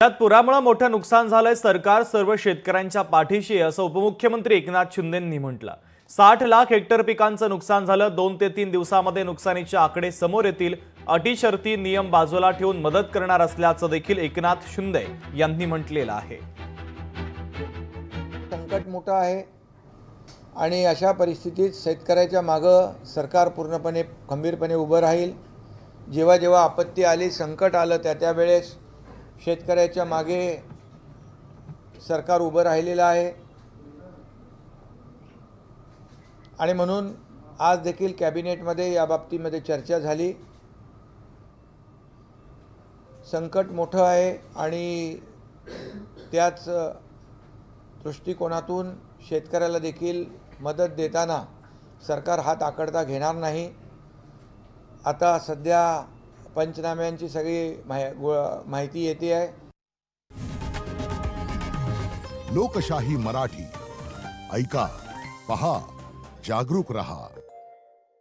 यात पुरामुळे मोठं नुकसान झालंय, सरकार सर्व शेतकऱ्यांच्या पाठीशी आहे असं उपमुख्यमंत्री एकनाथ शिंदेंनी म्हटलं। 60 लाख हेक्टर पिकांचं नुकसान झालं। 2 ते 3 दिवसांमध्ये नुकसानीचे आकडे समोर येतील। अटी शर्ती नियम बाजूला ठेवून मदत करणार असल्याचं देखील एकनाथ शिंदे यांनी म्हटलेलं आहे। संकट मोठं आहे आणि अशा परिस्थितीत शेतकऱ्याच्या मागे सरकार पूर्णपणे खंबीरपणे उभं राहील। जेव्हा जेव्हा आपत्ती आली, संकट आलं, त्या वेळेस शेतकऱ्याच्या मागे सरकार उभं राहिलेलं आहे। आणि म्हणून आज देखील कॅबिनेटमध्ये या बाबतीमध्ये चर्चा झाली। संकट मोठं आहे आणि त्याच दृष्टिकोनातून शेतकऱ्याला देखील मदत देताना सरकार हात आखडता घेणार नाही। आता सध्या पंचनाम्यांची सगळी माहिती येते आहे। लोकशाही मराठी ऐका, पहा, जागरूक रहा।